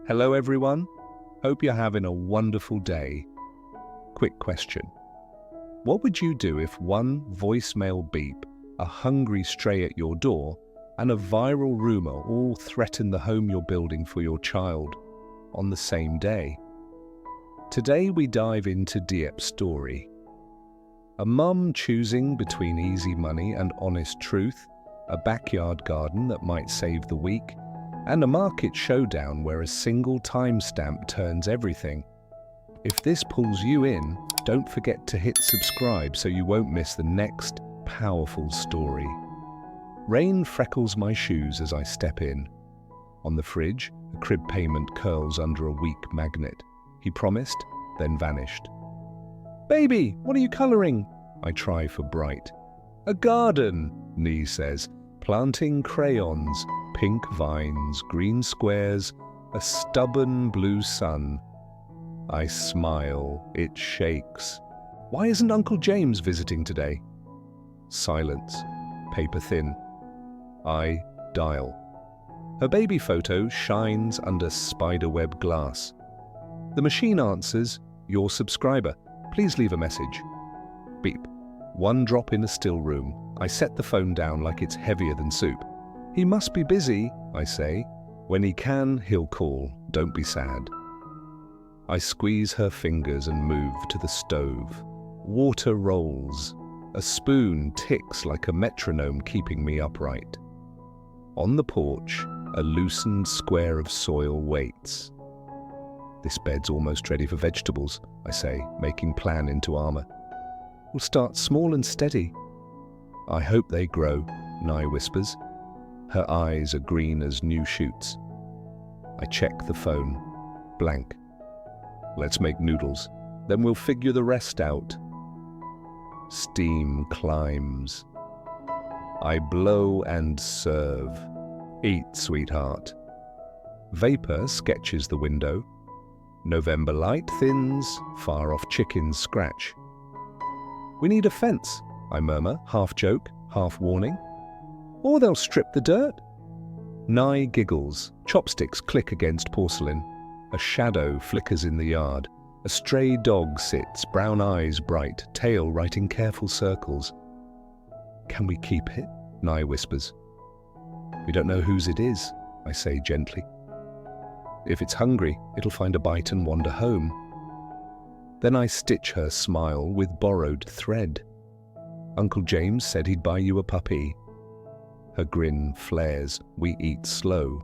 Hello everyone, hope you're having a wonderful day. Quick question. What would you do if one voicemail beep, a hungry stray at your door, and a viral rumor all threaten the home you're building for your child on the same day? Today we dive into Diep's story. A mum choosing between easy money and honest truth, a backyard garden that might save the week, and a market showdown where a single timestamp turns everything. If this pulls you in, don't forget to hit subscribe so you won't miss the next powerful story. Rain freckles my shoes as I step in. On the fridge, a crib payment curls under a weak magnet. He promised, then vanished. "Baby, what are you colouring?" I try for bright. "A garden," Nee says, planting crayons, pink vines, green squares, a stubborn blue sun. I smile, it shakes. "Why isn't Uncle James visiting today?" Silence, paper thin. I dial. Her baby photo shines under spiderweb glass. The machine answers, "Your subscriber. Please leave a message." Beep. One drop in a still room. I set the phone down like it's heavier than soup. "He must be busy," I say. "When he can, he'll call. Don't be sad." I squeeze her fingers and move to the stove. Water rolls. A spoon ticks like a metronome, keeping me upright. On the porch, a loosened square of soil waits. "This bed's almost ready for vegetables," I say, making plan into armor. "We'll start small and steady." "I hope they grow," Nye whispers. Her eyes are green as new shoots. I check the phone. Blank. "Let's make noodles. Then we'll figure the rest out." Steam climbs. I blow and serve. "Eat, sweetheart." Vapor sketches the window. November light thins, far-off chickens scratch. "We need a fence," I murmur, half joke, half warning. "Or they'll strip the dirt." Nye giggles, chopsticks click against porcelain. A shadow flickers in the yard. A stray dog sits, brown eyes bright, tail writing careful circles. "Can we keep it?" Nye whispers. "We don't know whose it is," I say gently. "If it's hungry, it'll find a bite and wander home." Then I stitch her smile with borrowed thread. "Uncle James said he'd buy you a puppy." Her grin flares. We eat slow.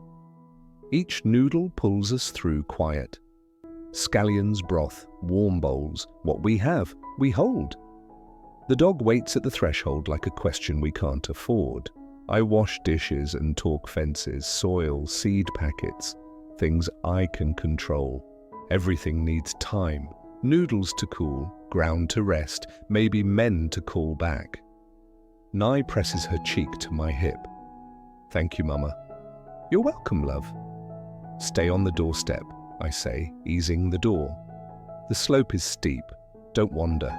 Each noodle pulls us through quiet. Scallions broth, warm bowls. What we have, we hold. The dog waits at the threshold like a question we can't afford. I wash dishes and talk fences, soil, seed packets, things I can control. Everything needs time. Noodles to cool, ground to rest, maybe men to call back. Nye presses her cheek to my hip. "Thank you, Mama." "You're welcome, love." "Stay on the doorstep," I say, easing the door. "The slope is steep. Don't wander."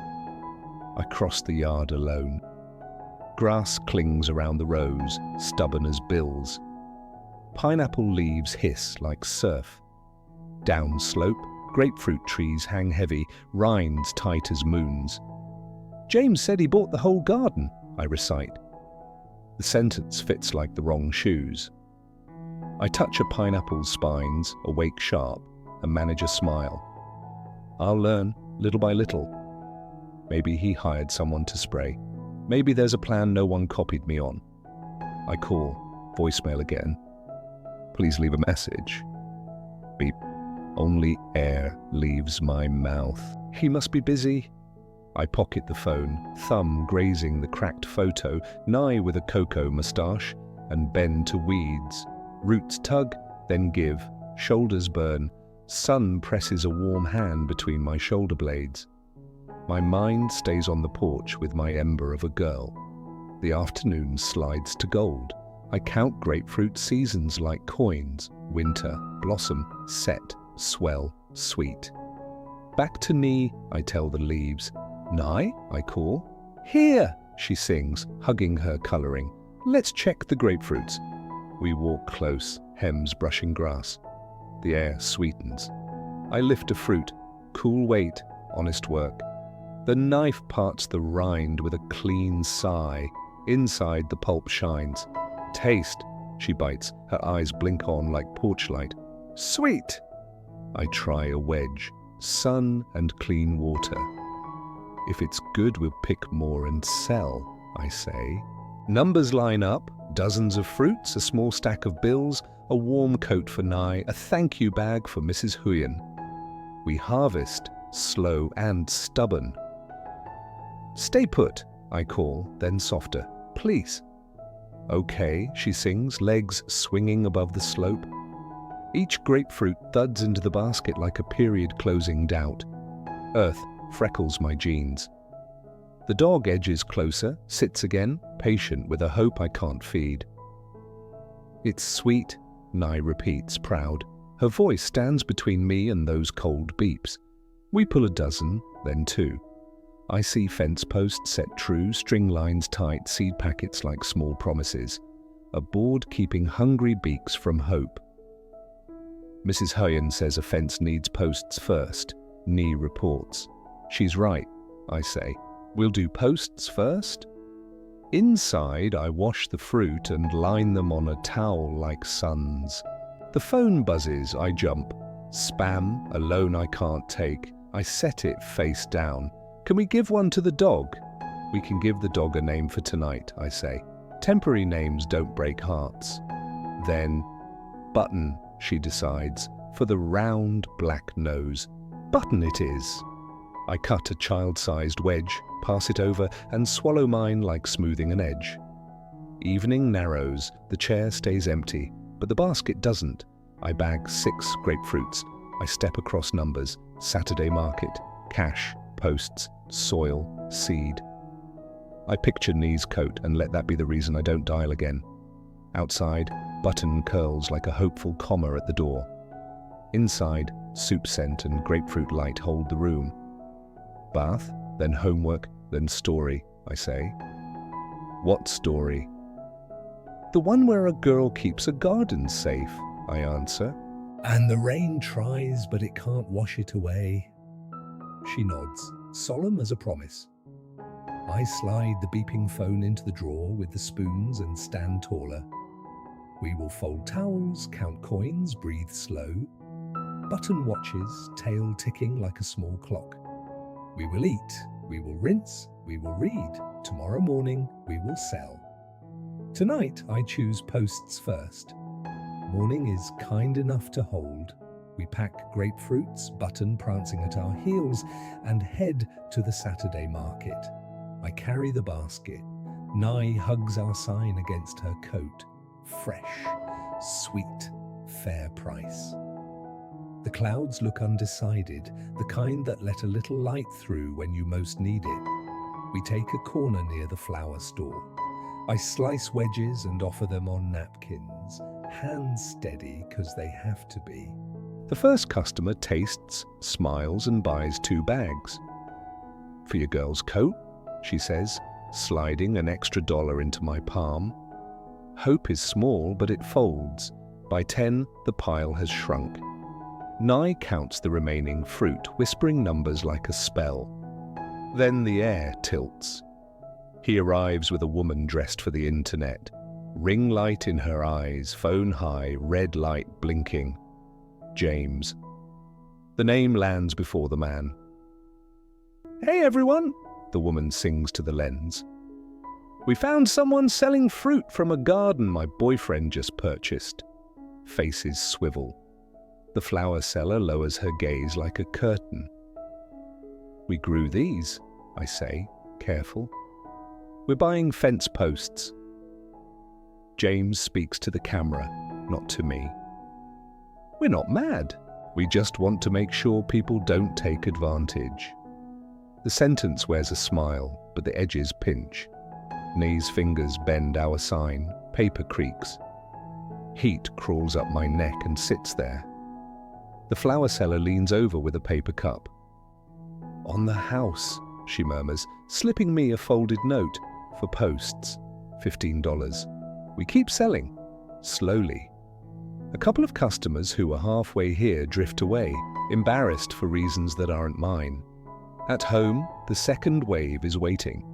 I cross the yard alone. Grass clings around the rows, stubborn as bills. Pineapple leaves hiss like surf. Down slope, grapefruit trees hang heavy, rinds tight as moons. "James said he bought the whole garden," I recite. The sentence fits like the wrong shoes. I touch a pineapple's spines, awake sharp, and manage a smile. I'll learn, little by little. Maybe he hired someone to spray. Maybe there's a plan no one copied me on. I call, voicemail again. "Please leave a message." Beep. Only air leaves my mouth. "He must be busy." I pocket the phone, thumb grazing the cracked photo, Nye with a cocoa moustache, and bend to weeds. Roots tug, then give, shoulders burn. Sun presses a warm hand between my shoulder blades. My mind stays on the porch with my ember of a girl. The afternoon slides to gold. I count grapefruit seasons like coins. Winter, blossom, set, swell, sweet. Back to knee, I tell the leaves. "Nye," I call. "Here," she sings, hugging her colouring. "Let's check the grapefruits." We walk close, hems brushing grass. The air sweetens. I lift a fruit. Cool weight, honest work. The knife parts the rind with a clean sigh. Inside, the pulp shines. Taste, she bites. Her eyes blink on like porchlight. Sweet! I try a wedge. Sun and clean water. If it's good, we'll pick more and sell, I say. Numbers line up. Dozens of fruits, a small stack of bills, a warm coat for Ly, a thank you bag for Mrs. Huyen. We harvest, slow and stubborn. Stay put, I call, then softer. Please. Okay, she sings, legs swinging above the slope. Each grapefruit thuds into the basket like a period-closing doubt. Earth freckles my jeans. The dog edges closer, sits again, patient with a hope I can't feed. It's sweet, Ly repeats, proud. Her voice stands between me and those cold beeps. We pull a dozen, then two. I see fence posts set true, string lines tight, seed packets like small promises. A board keeping hungry beaks from hope. Mrs. Huyen says a fence needs posts first. Ly reports. She's right, I say. We'll do posts first. Inside, I wash the fruit and line them on a towel like suns. The phone buzzes, I jump. Spam, a loan I can't take. I set it face down. Can we give one to the dog? We can give the dog a name for tonight, I say. Temporary names don't break hearts. Then, Button, she decides, for the round black nose. Button it is. I cut a child-sized wedge, pass it over, and swallow mine like smoothing an edge. Evening narrows, the chair stays empty, but the basket doesn't. I bag 6 grapefruits. I step across numbers, Saturday market, cash, posts, soil, seed. I picture Ly's coat and let that be the reason I don't dial again. Outside, Button curls like a hopeful comma at the door. Inside, soup scent and grapefruit light hold the room. Bath, then homework, then story, I say. What story? The one where a girl keeps a garden safe, I answer. And the rain tries, but it can't wash it away. She nods, solemn as a promise. I slide the beeping phone into the drawer with the spoons and stand taller. We will fold towels, count coins, breathe slow. Button watches, tail ticking like a small clock. We will eat, we will rinse, we will read. Tomorrow morning, we will sell. Tonight, I choose posts first. Morning is kind enough to hold. We pack grapefruits, Button prancing at our heels, and head to the Saturday market. I carry the basket. Ly hugs our sign against her coat. Fresh, sweet, fair price. The clouds look undecided, the kind that let a little light through when you most need it. We take a corner near the flower store. I slice wedges and offer them on napkins, hands steady because they have to be. The first customer tastes, smiles, and buys 2 bags. For your girl's coat, she says, sliding an extra $1 into my palm. Hope is small, but it folds. By 10, the pile has shrunk. Ly counts the remaining fruit, whispering numbers like a spell. Then the air tilts. He arrives with a woman dressed for the internet. Ring light in her eyes, phone high, red light blinking. James. The name lands before the man. Hey everyone, the woman sings to the lens. We found someone selling fruit from a garden my boyfriend just purchased. Faces swivel. The flower seller lowers her gaze like a curtain. We grew these, I say, careful. We're buying fence posts. James speaks to the camera, not to me. We're not mad. We just want to make sure people don't take advantage. The sentence wears a smile, but the edges pinch. Ly's fingers bend our sign, paper creaks. Heat crawls up my neck and sits there. The flower seller leans over with a paper cup. On the house, she murmurs, slipping me a folded note for posts, $15. We keep selling, slowly. A couple of customers who were halfway here drift away, embarrassed for reasons that aren't mine. At home, the second wave is waiting.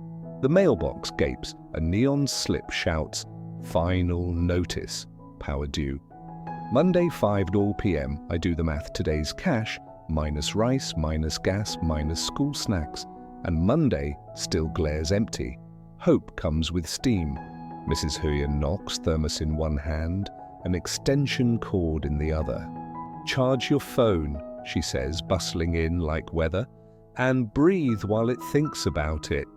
The mailbox gapes, a neon slip shouts, "Final notice, power due." Monday 5:00 p.m. I do the math. Today's cash, minus rice, minus gas, minus school snacks. And Monday still glares empty. Hope comes with steam. Mrs. Huyen knocks, thermos in one hand, an extension cord in the other. "Charge your phone," she says, bustling in like weather, "and breathe while it thinks about it."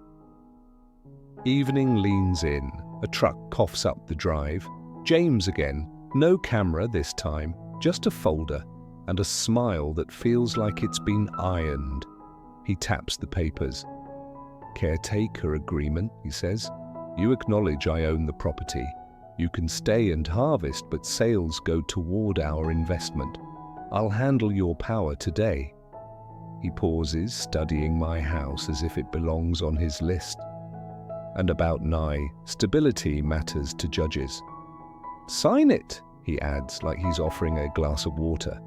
Evening leans in. A truck coughs up the drive. James again. No camera this time, just a folder and a smile that feels like it's been ironed. He taps the papers. "Caretaker agreement," he says. "You acknowledge I own the property. You can stay and harvest, but sales go toward our investment. I'll handle your power today." He pauses, studying my house as if it belongs on his list. And about Nye, stability matters to judges. "Sign it," he adds, like he's offering a glass of water.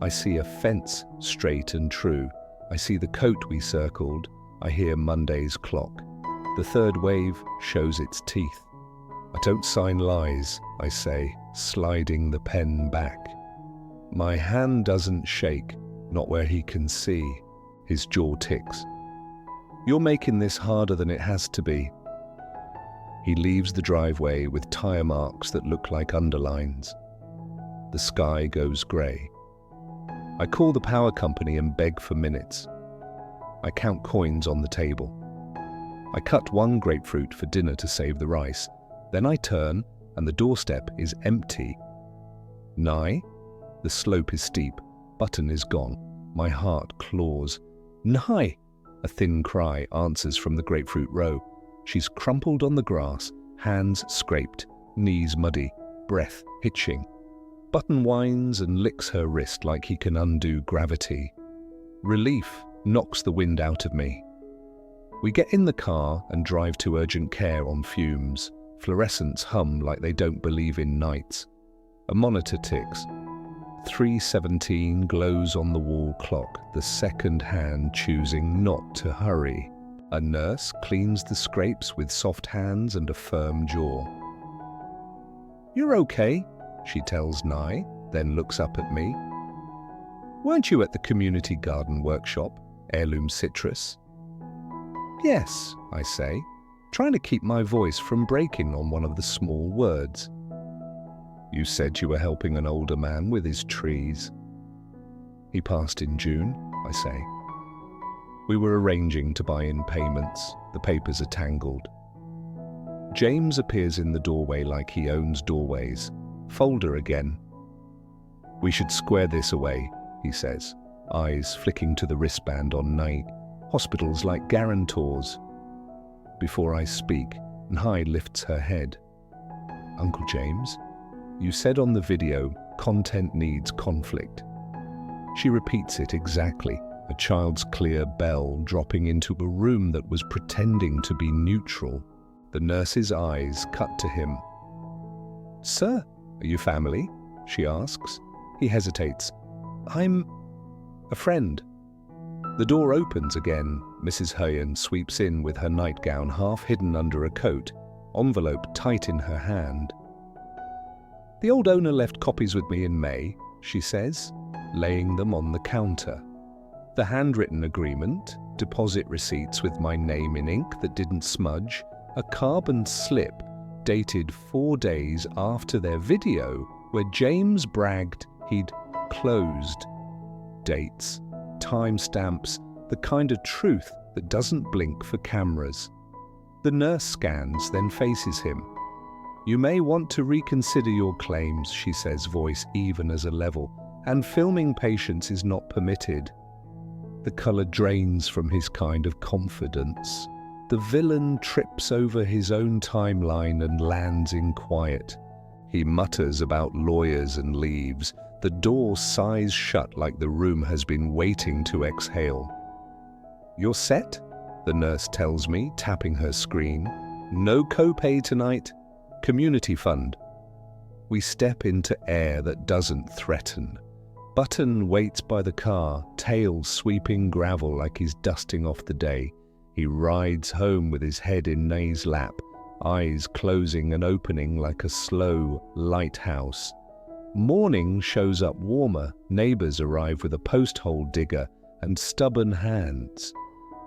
I see a fence, straight and true. I see the coat we circled. I hear Monday's clock. The third wave shows its teeth. "I don't sign lies," I say, sliding the pen back. My hand doesn't shake, not where he can see. His jaw ticks. "You're making this harder than it has to be." He leaves the driveway with tire marks that look like underlines. The sky goes grey. I call the power company and beg for minutes. I count coins on the table. I cut one grapefruit for dinner to save the rice. Then I turn, and the doorstep is empty. Nye? The slope is steep. Button is gone. My heart claws. "Nye!" A thin cry answers from the grapefruit row. She's crumpled on the grass, hands scraped, knees muddy, breath hitching. Button whines and licks her wrist like he can undo gravity. Relief knocks the wind out of me. We get in the car and drive to urgent care on fumes. Fluorescents hum like they don't believe in nights. A monitor ticks. 3:17 glows on the wall clock, the second hand choosing not to hurry. A nurse cleans the scrapes with soft hands and a firm jaw. "You're okay," she tells Nye, then looks up at me. "Weren't you at the community garden workshop, Heirloom Citrus?" "Yes," I say, trying to keep my voice from breaking on one of the small words. "You said you were helping an older man with his trees." "He passed in June," I say. We were arranging to buy in payments. The papers are tangled. James appears in the doorway like he owns doorways. Folder again. "We should square this away," he says, eyes flicking to the wristband on Nye. "Hospitals like guarantors." Before I speak, Nye lifts her head. "Uncle James, you said on the video, content needs conflict." She repeats it exactly, a child's clear bell dropping into a room that was pretending to be neutral. The nurse's eyes cut to him. "Sir, are you family?" she asks. He hesitates. "I'm a friend." The door opens again. Mrs. Huyen sweeps in with her nightgown half hidden under a coat, envelope tight in her hand. "The old owner left copies with me in May," she says, laying them on the counter. The handwritten agreement, deposit receipts with my name in ink that didn't smudge, a carbon slip dated 4 days after their video where James bragged he'd closed. Dates, timestamps, the kind of truth that doesn't blink for cameras. The nurse scans, then faces him. "You may want to reconsider your claims," she says, voice even as a level, "and filming patients is not permitted." The colour drains from his kind of confidence. The villain trips over his own timeline and lands in quiet. He mutters about lawyers and leaves. The door sighs shut like the room has been waiting to exhale. "You're set?" the nurse tells me, tapping her screen. "No copay tonight. Community fund." We step into air that doesn't threaten. Button waits by the car, tail sweeping gravel like he's dusting off the day. He rides home with his head in Nay's lap, eyes closing and opening like a slow lighthouse. Morning shows up warmer, neighbors arrive with a post hole digger and stubborn hands.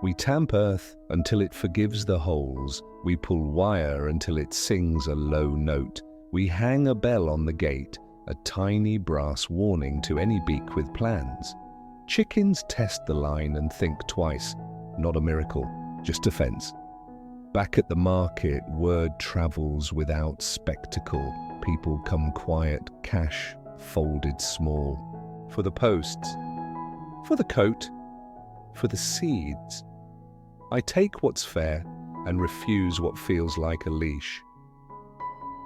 We tamp earth until it forgives the holes. We pull wire until it sings a low note. We hang a bell on the gate, a tiny brass warning to any beak with plans. Chickens test the line and think twice. Not a miracle, just a fence. Back at the market, word travels without spectacle. People come quiet, cash folded small. For the posts, for the coat, for the seeds. I take what's fair and refuse what feels like a leash.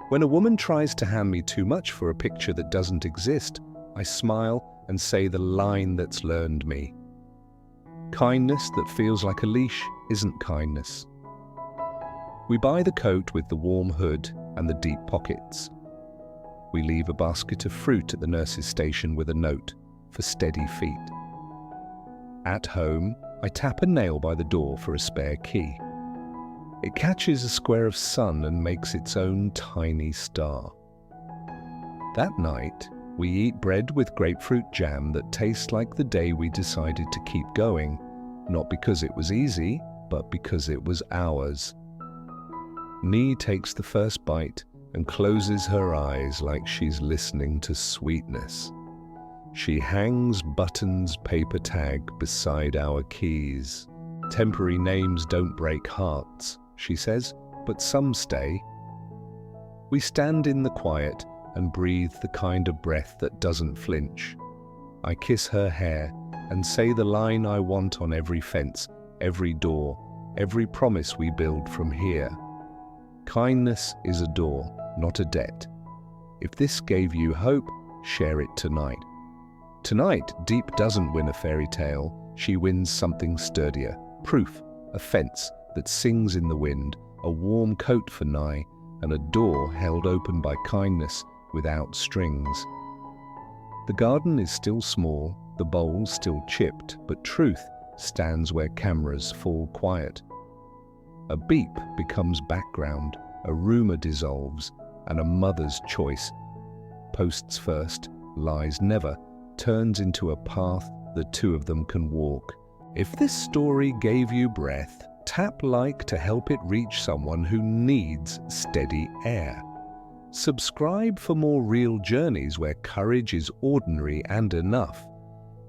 When a woman tries to hand me too much for a picture that doesn't exist, I smile and say the line that's learned me. Kindness that feels like a leash isn't kindness. We buy the coat with the warm hood and the deep pockets. We leave a basket of fruit at the nurse's station with a note for steady feet. At home, I tap a nail by the door for a spare key. It catches a square of sun and makes its own tiny star. That night, we eat bread with grapefruit jam that tastes like the day we decided to keep going, not because it was easy, but because it was ours. Nee takes the first bite and closes her eyes like she's listening to sweetness. She hangs Button's paper tag beside our keys. Temporary names don't break hearts, she says, but some stay. We stand in the quiet and breathe the kind of breath that doesn't flinch. I kiss her hair and say the line I want on every fence, every door, every promise we build from here. Kindness is a door, not a debt. If this gave you hope, share it tonight. Tonight, Deep doesn't win a fairy tale. She wins something sturdier. Proof, a fence that sings in the wind, a warm coat for Nye, and a door held open by kindness without strings. The garden is still small, the bowl still chipped, but truth stands where cameras fall quiet. A beep becomes background, a rumor dissolves, and a mother's choice, posts first, lies never, turns into a path the two of them can walk. If this story gave you breath, tap like to help it reach someone who needs steady air. Subscribe for more real journeys where courage is ordinary and enough.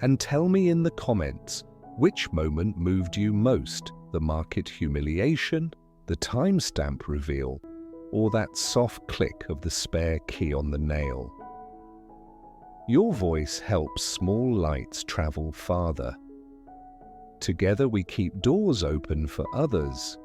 And tell me in the comments, which moment moved you most? The market humiliation, the timestamp reveal, or that soft click of the spare key on the nail? Your voice helps small lights travel farther. Together we keep doors open for others.